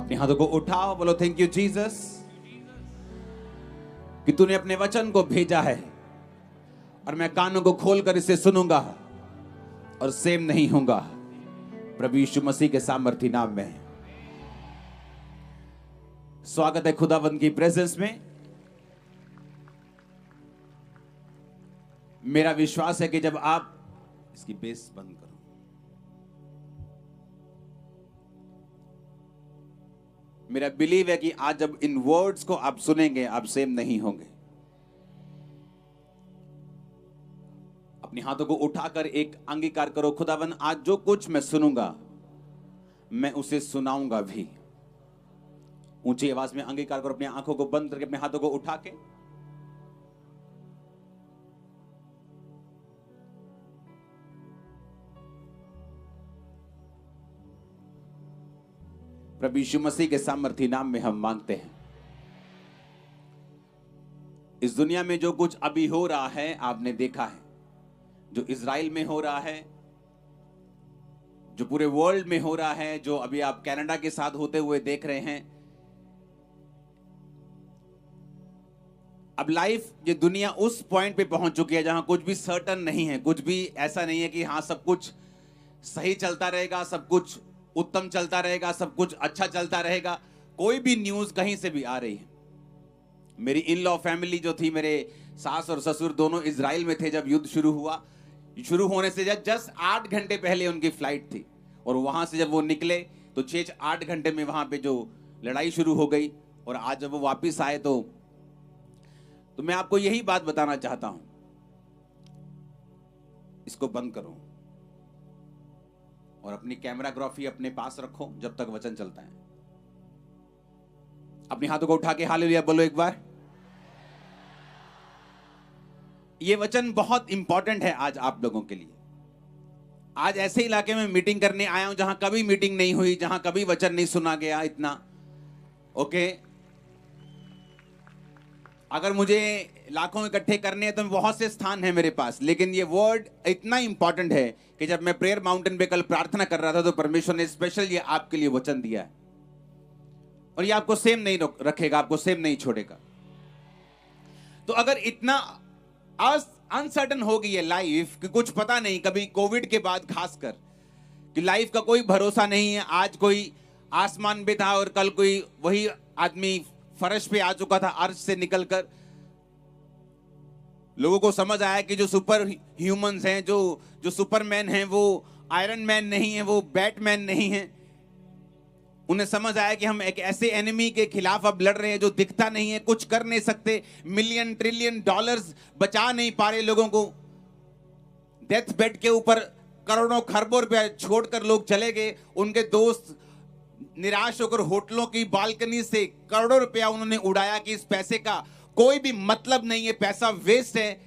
अपने हाथों को उठाओ, बोलो थैंक यू जीसस कि तूने अपने वचन को भेजा है और मैं कानों को खोलकर इसे सुनूंगा और सेम नहीं होऊंगा। प्रभु यीशु मसीह के सामर्थी नाम में स्वागत है खुदावंद की प्रेजेंस में। मेरा विश्वास है कि जब आप इसकी बेस बंद करो, मेरा बिलीव है कि आज जब इन वर्ड्स को आप सुनेंगे आप सेम नहीं होंगे। अपने हाथों को उठाकर एक अंगीकार करो, खुदावन आज जो कुछ मैं सुनूंगा मैं उसे सुनाऊंगा भी। ऊंची आवाज में अंगीकार करो, अपनी आंखों को बंद करके अपने हाथों को उठा के प्रभु यीशु मसीह के सामर्थी नाम में हम मांगते हैं। इस दुनिया में जो कुछ अभी हो रहा है आपने देखा है, जो इजराइल में हो रहा है, जो पूरे वर्ल्ड में हो रहा है, जो अभी आप कनाडा के साथ होते हुए देख रहे हैं। अब लाइफ, ये दुनिया उस पॉइंट पे पहुंच चुकी है जहां कुछ भी सर्टन नहीं है, कुछ भी ऐसा नहीं है कि हाँ सब कुछ सही चलता रहेगा, सब कुछ उत्तम चलता रहेगा, सब कुछ अच्छा चलता रहेगा। कोई भी न्यूज कहीं से भी आ रही है। मेरी इन लॉ फैमिली जो थी, मेरे सास और ससुर दोनों इजराइल में थे जब युद्ध शुरू हुआ। शुरू होने से जस्ट 8 घंटे पहले उनकी फ्लाइट थी और वहां से जब वो निकले तो 6-8 घंटे में वहां पे जो लड़ाई शुरू हो गई। और आज जब वो वापिस आए तो मैं आपको यही बात बताना चाहता हूं, इसको बंद करो और अपनी कैमराग्राफी अपने पास रखो जब तक वचन चलता है। अपने हाथों को उठा के हालेलुया बोलो एक बार। ये वचन बहुत इंपॉर्टेंट है आज आप लोगों के लिए। आज ऐसे इलाके में मीटिंग करने आया हूं जहां कभी मीटिंग नहीं हुई, जहां कभी वचन नहीं सुना गया इतना। ओके, अगर मुझे लाखों इकट्ठे करने हैं तो बहुत से स्थान है मेरे पास, लेकिन ये वर्ड इतना इंपॉर्टेंट है कि जब मैं प्रेयर माउंटेन पे कल प्रार्थना कर रहा था तो परमेश्वर ने स्पेशल ये आपके लिए वचन दिया है और ये आपको सेम नहीं रखेगा, आपको सेम नहीं छोड़ेगा। तो अगर इतना अनसर्टन हो गई है लाइफ कि कुछ पता नहीं, कभी कोविड के बाद खासकर कि लाइफ का कोई भरोसा नहीं है। आज कोई आसमान पे था और कल कोई वही आदमी फर्श पे आ चुका था अर्श से निकलकर। लोगों को समझ आया कि जो सुपर ह्यूमंस हैं, जो सुपरमैन हैं, वो आयरन मैन नहीं है, वो बैटमैन नहीं है। उन्हें समझ आया कि हम एक ऐसे एनिमी के खिलाफ अब लड़ रहे हैं जो दिखता नहीं है, कुछ कर नहीं सकते, मिलियन ट्रिलियन डॉलर्स बचा नहीं पा रहे लोगों को। डेथ बेड के ऊपर करोड़ों खरबों रुपया छोड़कर लोग चले गए। उनके दोस्त निराश होकर होटलों की बालकनी से करोड़ों रुपया उन्होंने उड़ाया कि इस पैसे का कोई भी मतलब नहीं है, पैसा वेस्ट है।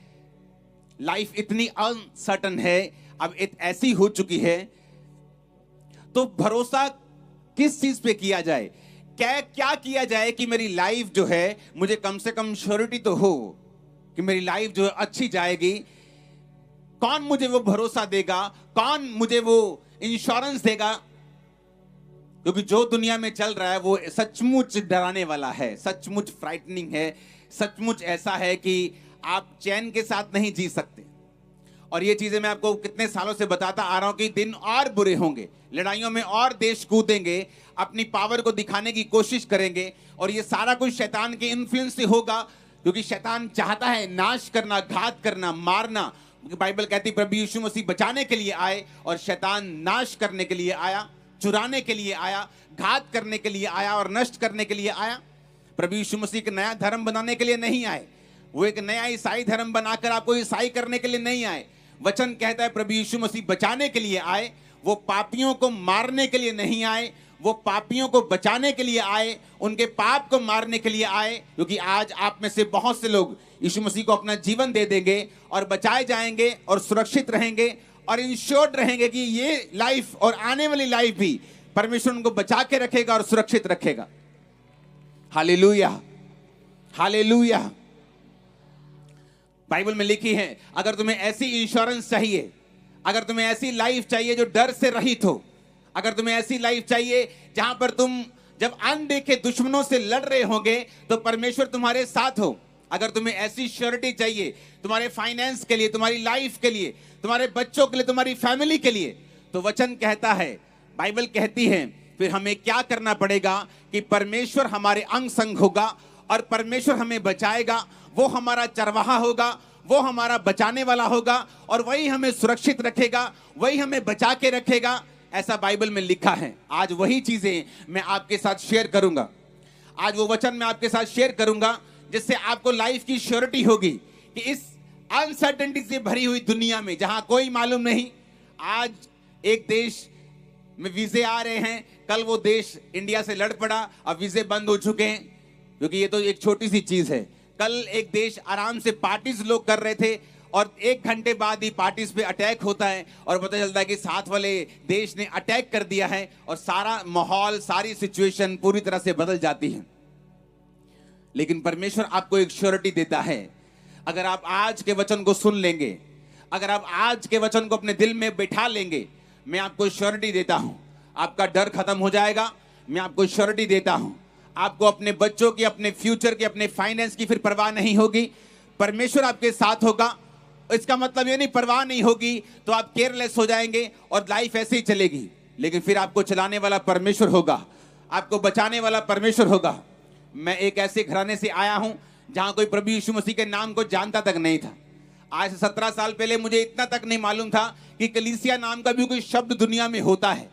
लाइफ इतनी अनसर्टन है, अब ऐसी हो चुकी है। तो भरोसा किस चीज पे किया जाए, क्या किया जाए कि मेरी लाइफ जो है, मुझे कम से कम श्योरिटी तो हो कि मेरी लाइफ जो है अच्छी जाएगी। कौन मुझे वो भरोसा देगा, कौन मुझे वो इंश्योरेंस देगा? क्योंकि जो दुनिया में चल रहा है वो सचमुच डराने वाला है, सचमुच फ्राइटनिंग है, सचमुच ऐसा है कि आप चैन के साथ नहीं जी सकते। और ये चीजें मैं आपको कितने सालों से बताता आ रहा हूं कि दिन और बुरे होंगे, लड़ाइयों में और देश कूदेंगे, अपनी पावर को दिखाने की कोशिश करेंगे। और ये सारा कुछ शैतान के इन्फ्लुएंस से होगा, क्योंकि शैतान चाहता है नाश करना, घात करना, मारना। बाइबल कहती प्रभु यीशु मसीह बचाने के लिए आए और शैतान नाश करने के लिए आया, चुराने के लिए आया, घात करने के लिए आया और नष्ट करने के लिए आया। प्रभु यीशु मसीह एक नया धर्म बनाने के लिए नहीं आए, वो एक नया ईसाई धर्म बनाकर आपको ईसाई करने के लिए नहीं आए। वचन कहता है प्रभु यीशु मसीह बचाने के लिए आए, वो पापियों को मारने के लिए नहीं आए, वो पापियों को बचाने के लिए आए, उनके पाप को मारने के लिए आए। क्योंकि आज आप में से बहुत से लोग यीशु मसीह को अपना जीवन दे देंगे और बचाए जाएंगे और सुरक्षित रहेंगे और इंश्योर्ड रहेंगे कि ये लाइफ और आने वाली लाइफ भी परमेश्वर उनको बचा के रखेगा और सुरक्षित रखेगा। Hallelujah, hallelujah. बाइबल में लिखी है, अगर तुम्हें ऐसी इंश्योरेंस चाहिए, अगर तुम्हें ऐसी लाइफ चाहिए जो डर से रहित हो, अगर तुम्हें ऐसी लाइफ चाहिए जब अनदेखे दुश्मनों से लड़ रहे होंगे तो परमेश्वर तुम्हारे साथ हो। अगर तुम्हें ऐसी श्योरिटी चाहिए तुम्हारे फाइनेंस के लिए, तुम्हारी लाइफ के लिए, तुम्हारे बच्चों के लिए, तुम्हारी फैमिली के लिए, तो वचन कहता है, बाइबल कहती है, फिर हमें क्या करना पड़ेगा कि परमेश्वर हमारे अंग संग होगा और परमेश्वर हमें बचाएगा। वो हमारा चरवाहा होगा, वो हमारा बचाने वाला होगा और वही हमें सुरक्षित रखेगा, वही हमें बचा के रखेगा। ऐसा बाइबल में लिखा है। आज वही चीजें मैं आपके साथ शेयर करूंगा। आज वो वचन मैं आपके साथ शेयर करूंगा जिससे आपको लाइफ की श्योरिटी होगी कि इस अनसर्टेनिटी से भरी हुई दुनिया में जहां कोई मालूम नहीं, आज एक देश में वीजे आ रहे हैं, कल वो देश इंडिया से लड़ पड़ा, अब वीजे बंद हो चुके हैं, क्योंकि ये तो एक छोटी सी चीज है। कल एक देश आराम से पार्टीज लोग कर रहे थे और 1 घंटे बाद ही पार्टीज पे अटैक होता है और पता चलता है कि साथ वाले देश ने अटैक कर दिया है और सारा माहौल, सारी सिचुएशन पूरी तरह से बदल जाती है। लेकिन परमेश्वर आपको एक श्योरिटी देता है। अगर आप आज के वचन को सुन लेंगे, अगर आप आज के वचन को अपने दिल में बैठा लेंगे, मैं आपको श्योरिटी देता हूं, आपका डर खत्म हो जाएगा। मैं आपको श्योरिटी देता हूं, आपको अपने बच्चों की, अपने फ्यूचर की, अपने फाइनेंस की फिर परवाह नहीं होगी। परमेश्वर आपके साथ होगा। इसका मतलब ये नहीं परवाह नहीं होगी तो आप केयरलेस हो जाएंगे और लाइफ ऐसे ही चलेगी, लेकिन फिर आपको चलाने वाला परमेश्वर होगा, आपको बचाने वाला परमेश्वर होगा। मैं एक ऐसे घराने से आया हूं जहां कोई प्रभु यीशु मसीह के नाम को जानता तक नहीं था। आज से 17 साल पहले मुझे इतना तक नहीं मालूम था कि कलीसिया नाम का भी कोई शब्द दुनिया में होता है।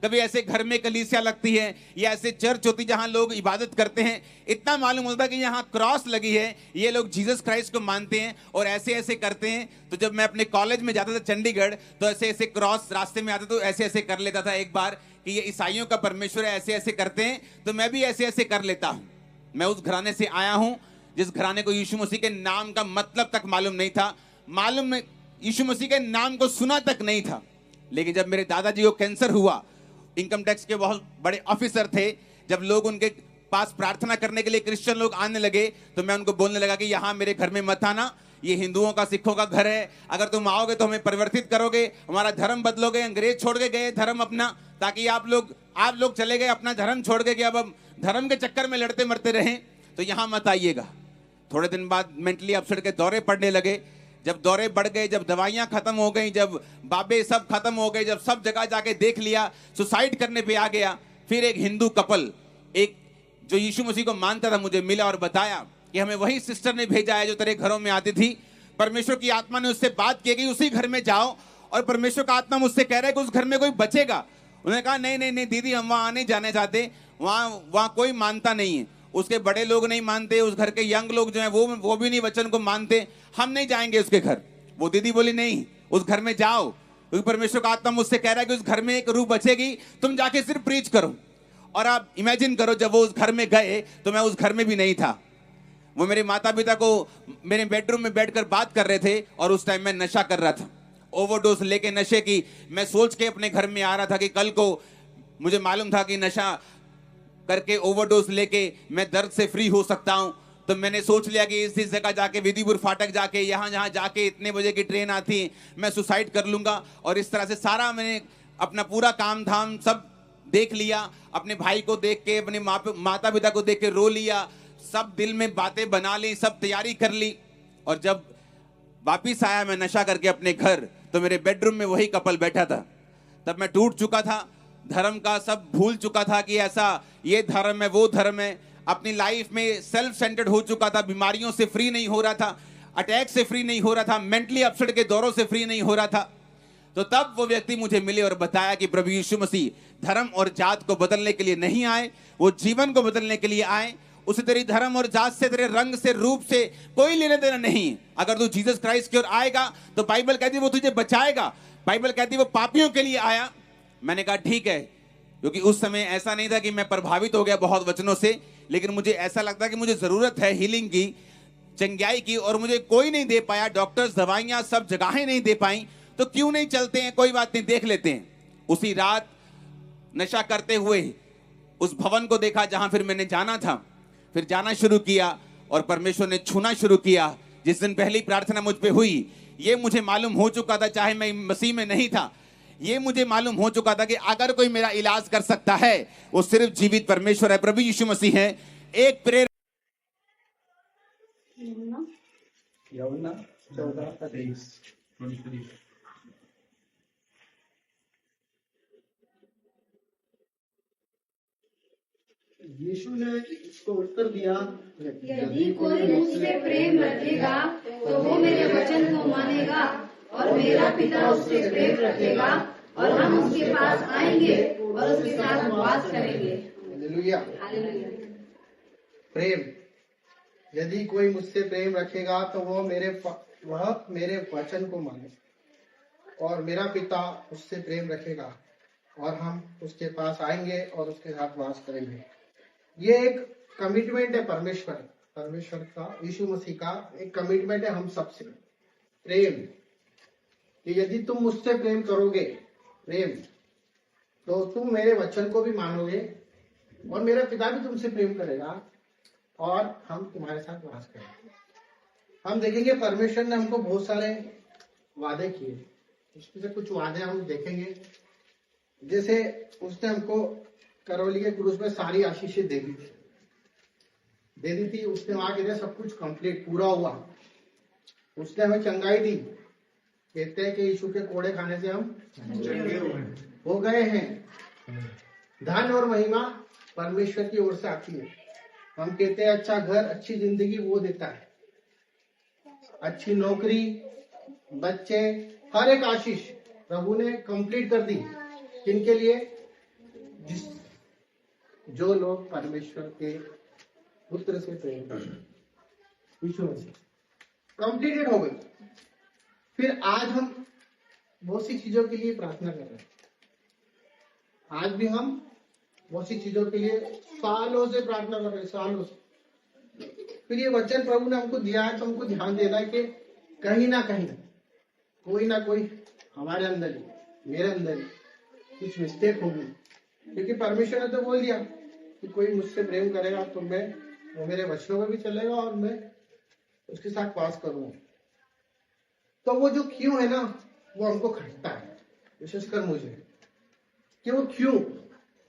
कभी ऐसे घर में कलीसिया लगती है या ऐसे चर्च होती जहां लोग इबादत करते हैं, इतना मालूम होता कि यहाँ क्रॉस लगी है, ये लोग जीसस क्राइस्ट को मानते हैं और ऐसे ऐसे करते हैं। तो जब मैं अपने कॉलेज में जाता था चंडीगढ़, तो ऐसे ऐसे क्रॉस रास्ते में आता तो ऐसे ऐसे कर लेता था एक बार कि ये ईसाइयों का परमेश्वर है, ऐसे ऐसे करते हैं, तो मैं भी ऐसे ऐसे कर लेता हूँ। मैं उस घराने से आया हूँ जिस घराने को यीशु मसीह के नाम का मतलब तक मालूम नहीं था, मालूम यीशु मसीह के नाम को सुना तक नहीं था। लेकिन जब मेरे दादाजी को कैंसर हुआ, इनकम टैक्स के बहुत बड़े ऑफिसर थे, जब लोग उनके पास प्रार्थना करने के लिए क्रिश्चियन लोग आने लगे तो मैं उनको बोलने लगा कि यहाँ मेरे घर में मत आना, ये हिंदुओं का, सिखों का घर है, अगर तुम आओगे तो हमें परिवर्तित करोगे, हमारा धर्म बदलोगे। अंग्रेज छोड़ के गए धर्म अपना, ताकि आप लोग चले गए अपना धर्म छोड़ के कि अब हम धर्म के चक्कर में लड़ते मरते रहें, तो यहाँ मत आइएगा। थोड़े दिन बाद मेंटली अपसेट के दौरे पड़ने लगे। जब दौरे बढ़ गए, जब दवाइयां खत्म हो गई, जब बाबे सब खत्म हो गए, जब सब जगह जाके देख लिया, सुसाइड करने पे आ गया, फिर एक हिंदू कपल, एक जो यीशु मसीह को मानता था, मुझे मिला और बताया कि हमें वही सिस्टर ने भेजा है जो तेरे घरों में आती थी। परमेश्वर की आत्मा ने उससे बात की कि उसी घर में जाओ, और परमेश्वर का आत्मा मुझसे कह रहा है कि उस घर में कोई बचेगा। उन्होंने कहा नहीं नहीं नहीं दीदी, हम वहां नहीं जाने चाहते, वहां कोई मानता नहीं है, उसके बड़े लोग नहीं मानते, उस घर के यंग लोग जो है वो भी नहीं वचन को मानते, हम नहीं जाएंगे उसके घर। वो दीदी बोली नहीं, उस घर में जाओ, क्योंकि परमेश्वर का आत्मा मुझसे कह रहा है कि उस घर में एक रूह बचेगी, तुम जाके सिर्फ प्रीच करो। और आप इमेजिन करो, जब वो उस घर में गए तो मैं उस घर में भी नहीं था। वो मेरे माता पिता को मेरे बेडरूम में बैठकर बात कर रहे थे और उस टाइम मैं नशा कर रहा था, ओवरडोज लेके नशे की। मैं सोच के अपने घर में आ रहा था कि कल को मुझे मालूम था कि नशा करके, ओवरडोज लेके मैं दर्द से फ्री हो सकता हूं। तो मैंने सोच लिया कि इस जगह जाके, विधिपुर फाटक जाके, यहाँ जाके इतने बजे की ट्रेन आती, मैं सुसाइड कर लूंगा। और इस तरह से सारा मैंने अपना पूरा काम धाम सब देख लिया, अपने भाई को देख के, अपने माता पिता को देख के रो लिया, सब दिल में बातें बना ली, सब तैयारी कर ली। और जब वापिस आया मैं नशा करके अपने घर, तो मेरे बेडरूम में वही कपल बैठा था। तब मैं टूट चुका था, धर्म का सब भूल चुका था कि ऐसा ये धर्म है, वो धर्म है। अपनी लाइफ में सेल्फ सेंटर्ड हो चुका था, बीमारियों से फ्री नहीं हो रहा था, अटैक से फ्री नहीं हो रहा था, मेंटली अपसेट के दौरों से फ्री नहीं हो रहा था। तो तब वो व्यक्ति मुझे मिले और बताया कि प्रभु यीशु मसीह धर्म और जात को बदलने के लिए नहीं आए, वो जीवन को बदलने के लिए आए। उसे तेरी धर्म और जात से, तेरे रंग से, रूप से कोई लेना देना नहीं। अगर तू जीसस क्राइस्ट की ओर आएगा तो बाइबल कहती है वो तुझे बचाएगा, बाइबल कहती है वो पापियों के लिए आया। मैंने कहा ठीक है, क्योंकि उस समय ऐसा नहीं था कि मैं प्रभावित हो गया बहुत वचनों से, लेकिन मुझे ऐसा लगता कि मुझे जरूरत है हीलिंग की, चंगाई की, और मुझे कोई नहीं दे पाया। डॉक्टर्स, दवाइयां, सब जगहें नहीं दे पाई, तो क्यों नहीं चलते हैं, कोई बात नहीं, देख लेते हैं। उसी रात नशा करते हुए उस भवन को देखा जहां फिर मैंने जाना था, फिर जाना शुरू किया और परमेश्वर ने छूना शुरू किया। जिस दिन पहली प्रार्थना मुझ पे हुई, ये मुझे मालूम हो चुका था, चाहे मैं मसीह में नहीं था, ये मुझे मालूम हो चुका था कि अगर कोई मेरा इलाज कर सकता है वो सिर्फ जीवित परमेश्वर है, प्रभु यीशु मसीह है। एक प्रेयर यूहन्ना 14:23 यीशु ने उसको उत्तर दिया, यदि कोई मुझसे प्रेम रखेगा तो वो मेरे वचन को मानेगा और मेरा पिता उससे प्रेम रखेगा और हम उसके पास आएंगे और उसके साथ वास करेंगे। हालेलुया। हालेलुया। प्रेम, यदि कोई मुझसे प्रेम रखेगा तो वह मेरे वचन को माने और मेरा पिता उससे प्रेम रखेगा और हम उसके पास आएंगे और उसके साथ वास करेंगे। ये एक कमिटमेंट है परमेश्वर का, यीशु मसीह का एक कमिटमेंट है हम सबसे। प्रेम कि यदि तुम मुझसे प्रेम करोगे, तो तुम मेरे वचन को भी मानोगे और मेरा पिता भी तुमसे प्रेम करेगा और हम तुम्हारे साथ वास करेंगे। हम देखेंगे परमेश्वर ने हमको बहुत सारे वादे किए, उसमें से कुछ वादे हम देखेंगे। जैसे उसने हमको करौली के क्रूस में सारी आशीषें दे दी थी। उसने वहां कहते सब कुछ कंप्लीट पूरा हुआ। उसने हमें चंगाई दी, कहते हैं कि यीशु के कोड़े खाने से हम हो गए हैं। धन और महिमा परमेश्वर की ओर से आती है। हम कहते हैं अच्छा घर, अच्छी जिंदगी वो देता है, अच्छी नौकरी, बच्चे, हर एक आशीष प्रभु ने कंप्लीट कर दी। किनके लिए? जो लोग परमेश्वर के पुत्र से प्रेम करते, यीशु मसीह कंप्लीटेड हो गई। फिर आज हम बहुत सी चीजों के लिए प्रार्थना कर रहे हैं। आज भी हम बहुत सी चीजों के लिए सालों से प्रार्थना कर रहे हैं, सालों से। फिर ये वचन प्रभु ने हमको दिया है तो हमको ध्यान देना है कि कहीं ना कोई हमारे अंदर ही, मेरे अंदर ही कुछ मिस्टेक होगी। क्योंकि परमेश्वर ने तो बोल दिया कि कोई मुझसे प्रेम करेगा तो वो मेरे वचनों में भी चलेगा और मैं उसके साथ वास करूंगा। तो वो जो क्यों है ना, वो हमको खटता है, विशेषकर मुझे, कि वो क्यों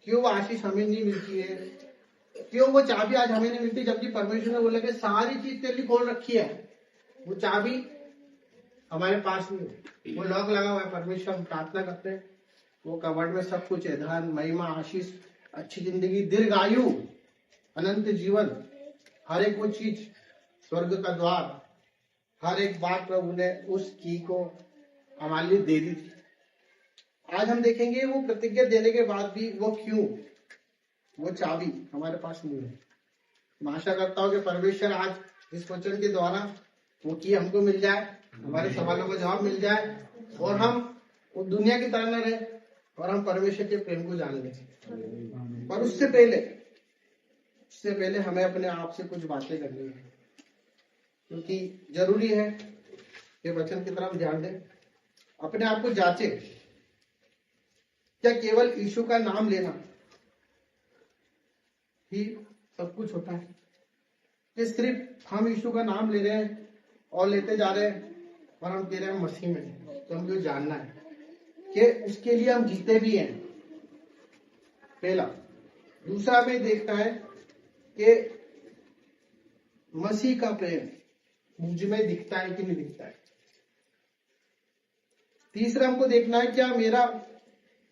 वो आशीष हमें नहीं मिलती है, क्यों वो चाबी आज हमें नहीं मिलती, जबकि परमेश्वर ने बोला कि सारी चीज तेरे लिए खोल रखी है। वो चाबी हमारे पास नहीं है, वो लॉक लगा हुआ है। परमेश्वर हम प्रार्थना करते हैं, वो कवर्ड में सब कुछ है, धन, महिमा, आशीष, अच्छी जिंदगी, दीर्घ आयु, अनंत जीवन, हर एक वो चीज, स्वर्ग का द्वार, हर एक बात प्रभु ने उस की को हमारे लिए दे दी थी। आज हम देखेंगे वो प्रतिज्ञा देने के बाद भी वो चाबी हमारे पास नहीं है। मैं आशा करता हूँ कि परमेश्वर आज इस वचन के द्वारा वो की हमको मिल जाए, हमारे सवालों का जवाब मिल जाए और हम वो दुनिया की तरह न रहे और हम परमेश्वर के प्रेम को जान लें। पर उससे पहले हमें अपने आप से कुछ बातें करनी है, क्योंकि जरूरी है कि वचन की तरफ ध्यान दें, अपने आप को जांचे। क्या केवल यीशु का नाम लेना ही सब कुछ होता है? कि सिर्फ हम यीशु का नाम ले रहे हैं और लेते जा रहे हैं और हम कह रहे हैं मसीह में, तो हमको जानना है कि उसके लिए हम जीते भी हैं, पहला। दूसरा हमें देखना है कि मसीह का प्रेम मुझ में दिखता है कि नहीं दिखता है। तीसरा हमको देखना है क्या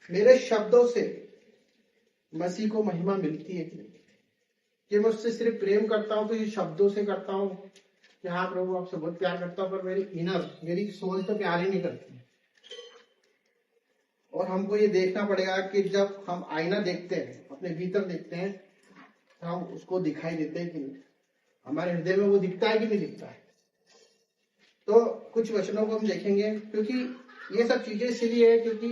मेरे शब्दों से मसीह को महिमा मिलती है कि नहीं। कि मैं उससे सिर्फ प्रेम करता हूं तो ये शब्दों से करता हूं कि हाँ प्रभु आपसे बहुत प्यार करता हूं, पर मेरी सोच तो प्यार ही नहीं करती। और हमको ये देखना पड़ेगा कि जब हम आईना देखते हैं, अपने भीतर देखते हैं, तो हम उसको दिखाई देते हैं कि नहीं, हमारे हृदय में वो दिखता है कि नहीं दिखता है। तो कुछ वचनों को हम देखेंगे, क्योंकि ये सब चीजें इसलिए है क्योंकि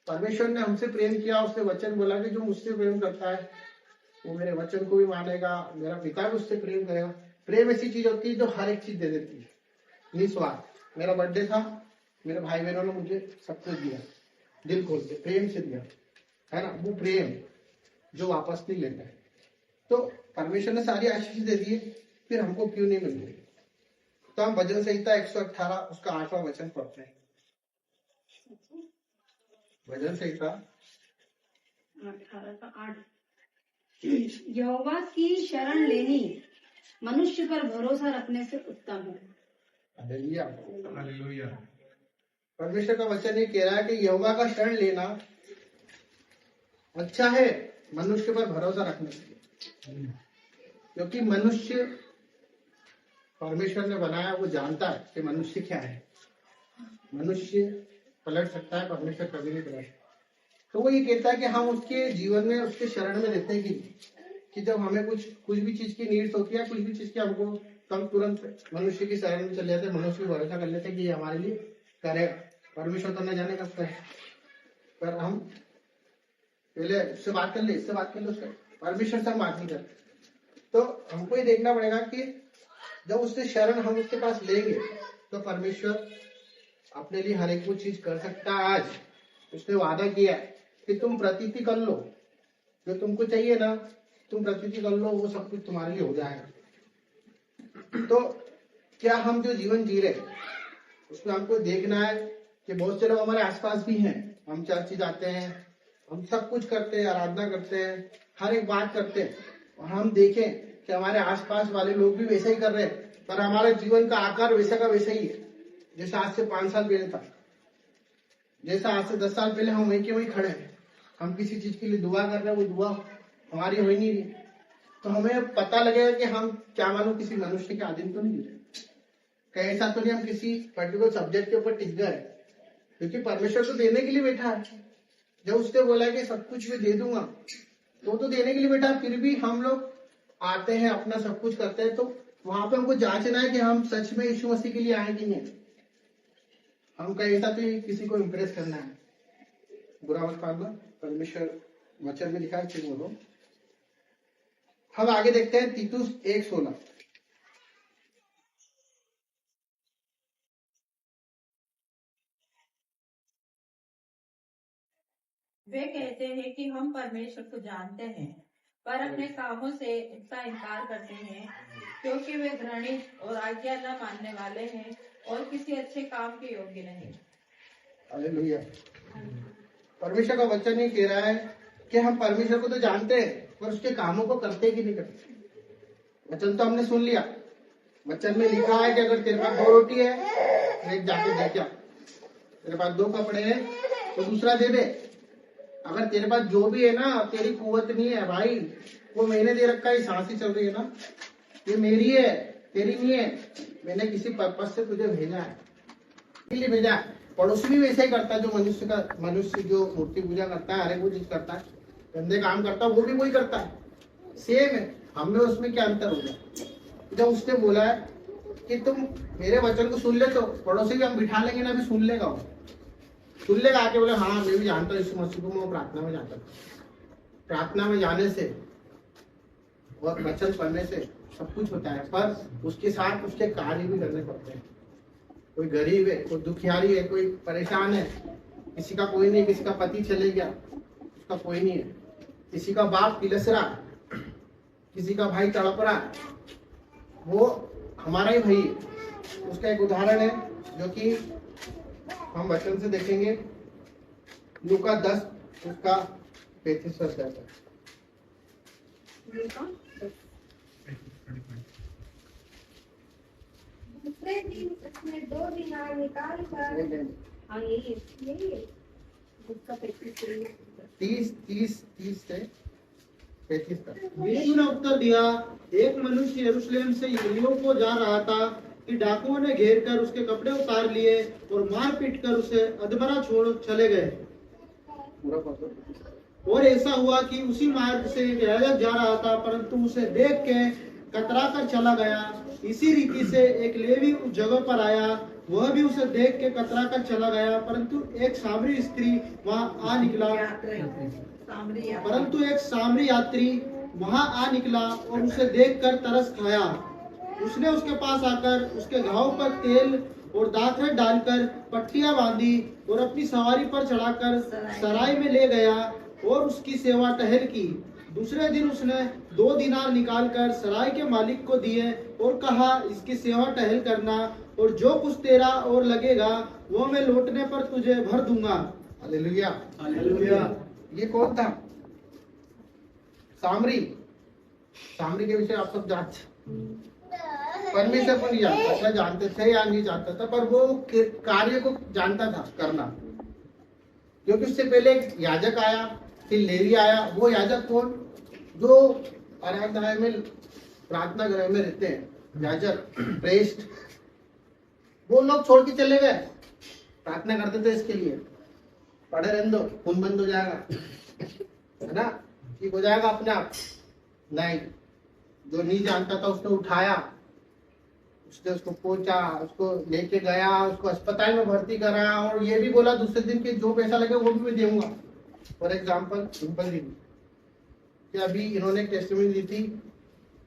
परमेश्वर ने हमसे प्रेम किया। उसने वचन बोला कि जो मुझसे प्रेम करता है वो मेरे वचन को भी मानेगा, मेरा पिता भी उससे प्रेम करेगा। प्रेम ऐसी चीज होती है जो हर एक चीज दे देती है, निस्वार्थ। मेरा बर्थडे था, मेरे भाई बहनों ने मुझे सब कुछ दिया, दिल खोल के प्रेम से दिया, है ना। वो प्रेम जो वापस नहीं लेता है। तो परमेश्वर ने सारी आशीष दे दी, फिर हमको क्यों नहीं मिल रही? तो हम भजन संहिता 118 उसका 8वां वचन पढ़ते हैं। भजन संहिता 18:8 यहोवा की शरण लेनी मनुष्य पर भरोसा रखने से उत्तम है। हालेलुया। परमेश्वर का वचन ये कह रहा है कि यहोवा का शरण लेना अच्छा है मनुष्य पर भरोसा रखने से, क्योंकि मनुष्य परमेश्वर ने बनाया, वो जानता है कि मनुष्य क्या है। मनुष्य पलट सकता है, परमेश्वर कभी नहीं पलट। तो वो ये कहता है कि हम उसके जीवन में, उसके शरण में रहते हैं कि जब हमें कुछ भी चीज की नीड्स होती है, कुछ भी चीज की हमको, हम तुरंत मनुष्य की शरण में चले जाते हैं, मनुष्य पर भरोसा कर लेते हैं कि ये हमारे लिए करेगा। परमेश्वर तो न जाने कब है, पर हम पहले उससे बात कर ले, इससे बात कर ले, उससे परमेश्वर से हम बात नहीं करते। तो हमको ये देखना पड़ेगा कि जब उससे शरण हम उसके पास लेंगे तो परमेश्वर अपने लिए हर एक वो चीज कर सकता है। आज उसने वादा किया है कि तुम प्रतीति कर लो, जो तुमको चाहिए ना तुम प्रतीति कर लो, वो सब कुछ तुम्हारे लिए हो जाएगा। तो क्या हम जो जीवन जी रहे उसमें हमको देखना है कि बहुत से लोग हमारे आसपास भी हैं, हम चर्च जाते हैं, हम सब कुछ करते हैं, आराधना करते हैं, हर एक बात करते हैं, और हम देखें कि हमारे आसपास वाले लोग भी वैसा ही कर रहे हैं, पर हमारे जीवन का आकार वैसा का वैसा ही है जैसा आज से 5 साल पहले था, जैसा आज से 10 साल पहले हम वहीं के वहीं खड़े हैं। हम किसी चीज के लिए दुआ कर रहे हैं, वो दुआ हमारी हो ही नहीं रही। तो हमें पता लगेगा कि हम क्या मालूम किसी मनुष्य के अधीन तो नहीं है, कहीं ऐसा तो नहीं हम किसी पर्टिकुलर सब्जेक्ट के ऊपर टिक गए, क्योंकि परमेश्वर तो देने के लिए बैठा है। जब उसने बोला कि सब कुछ मैं दे दूंगा, तो देने के लिए बैठा है। फिर भी हम लोग आते हैं, अपना सब कुछ करते हैं, तो वहां पे हमको जांचना है कि हम सच में यीशु मसीह के लिए आए कि नहीं। हम कहीं ऐसा तो किसी को इम्प्रेस करना है, बुरा मत मानना, परमेश्वर वचन में लिखा है, ठीक बोलो। हम आगे देखते हैं तीतुस 1:16। वे कहते हैं कि हम परमेश्वर को जानते हैं, पर अपने कामों से उसका इनकार करते हैं, क्योंकि वे घृणित और आज्ञा न मानने वाले हैं और किसी अच्छे काम के योग्य नहीं। हालेलुया। परमेश्वर का वचन ये कह रहा है कि हम परमेश्वर को तो जानते हैं, पर उसके कामों को करते कि नहीं करते। वचन तो हमने सुन लिया, वचन में लिखा है कि अगर तेरे पास 2 रोटी है तो एक जाके दे क्या, तेरे पास 2 कपड़े हैं तो दूसरा दे दे। अगर तेरे पास जो भी है ना, तेरी कुवत नहीं है भाई, वो मैंने दे रखा है, सांस ही चल रही है ना, ये मेरी है, तेरी नहीं है। मैंने किसी पर्पज से तुझे भेजा है, इसलिए भेजा है। पड़ोसी भी वैसे ही करता है, जो मनुष्य जो मूर्ति पूजा करता है, हर एक वो चीज करता है, गंदे काम करता है, वो भी वही करता है, सेम है। हमें उसमें क्या अंतर हो गया। जब उसने बोला है कि तुम मेरे वचन को सुन ले, तो पड़ोसी भी हम बिठा लेंगे ना, अभी सुन लेगा, वो सुन लेगा आके, बोले हाँ मैं भी जानता हूँ यीशु मसीह को, मैं प्रार्थना में जाता हूँ। प्रार्थना में जाने से और वचन पढ़ने से सब कुछ होता है, पर उसके साथ उसके कार्य भी करने पड़ते हैं। कोई गरीब है, कोई दुखियारी है, कोई परेशान है, किसी का कोई नहीं, किसी का पति चले गया, उसका कोई नहीं है, किसी का बाप पिलस रहा, किसी का भाई तड़प रहा, वो हमारा ही भाई है। उसका एक उदाहरण है जो कि हम वचन से देखेंगे, लूका 10 उसका 35 अध्याय। दूसरे दिन उसने 2 दिनार निकाल कर, हाँ यही उसका 30 से 35 तक। यीशु ने उत्तर दिया, एक मनुष्य यरूशलेम से यरीहो को जा रहा था कि डाकुओं ने घेर कर उसके कपड़े उतार लिए और मार पीट कर उसे अधमरा छोड़ चले गए। और ऐसा हुआ कि उसी मार्ग से एक याजक जा रहा था, परंतु उसे देख के कतरा कर चला गया। इसी रीति से एक लेवी उस जगह पर आया, वह भी उसे देख के कतरा कर चला गया, परंतु एक सामरी यात्री वहां आ निकला और उसे देखकर तरस खाया। उसने उसके पास आकर उसके घाव पर तेल और दाखरत डालकर पट्टियां बांधी और अपनी सवारी पर चढ़ाकर सराय में ले गया और उसकी सेवा टहल की। दूसरे दिन उसने 2 दिनार निकालकर सराय के मालिक को दिए और कहा, इसकी सेवा टहल करना, और जो कुछ तेरा और लगेगा वो मैं लौटने पर तुझे भर दूंगा। हालेलुया। हालेलुया। ये कौन था? सामरी। सामरी के विषय आप सब जानते, परमेश्वर को नहीं जानता था, जानते थे या नहीं जानता था, पर वो कार्य को जानता था करना, क्योंकि उससे पहले एक याजक आया, फिर लेवी आया। वो याजक कौन? जो आराधनालय में, प्रार्थना गृह में रहते हैं, याजक, प्रेस्ट। वो लोग छोड़ के चले गए, प्रार्थना करते थे इसके लिए, पढ़े रहने दो, खून बंद हो जाएगा, है ना, ठीक हो जाएगा अपने आप। नहीं, जो नहीं जानता था उसने उठाया, उसने उसको पहुंचा, उसको लेके गया, उसको अस्पताल में भर्ती कराया, और ये भी बोला दूसरे दिन कि जो पैसा लगे वो भी मैं दूंगा। फॉर एग्जाम्पल सिंपल ही कि अभी इन्होंने टेस्टिमनी दी थी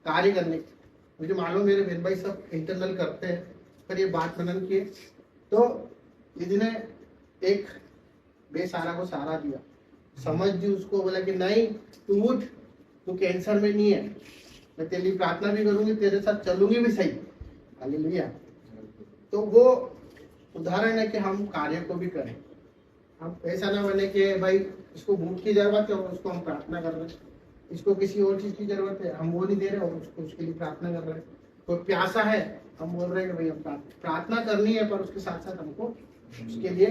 कार्य करने की, मुझे मालूम मेरे बहन भाई सब इंटरनल करते हैं, पर ये बात मनन किए तो दीदी ने एक बेसहारा को सहारा दिया, समझ दी उसको, बोला कि नहीं तू उठ, तू कैंसर में नहीं है, मैं तेरी प्रार्थना भी करूंगी, तेरे साथ चलूंगी भी सही। हालेलुया। तो वो उदाहरण है कि हम कार्य को भी करें, हम ऐसा ना बने कि भाई इसको भूख की जरूरत है और उसको हम प्रार्थना कर रहे हैं, इसको किसी और चीज की जरूरत है हम वो नहीं दे रहे और उसको उसके लिए प्रार्थना कर रहे हैं। कोई प्यासा है, हम बोल रहे हैं कि भाई हम प्रार्थना करनी है, पर उसके साथ साथ हमको उसके लिए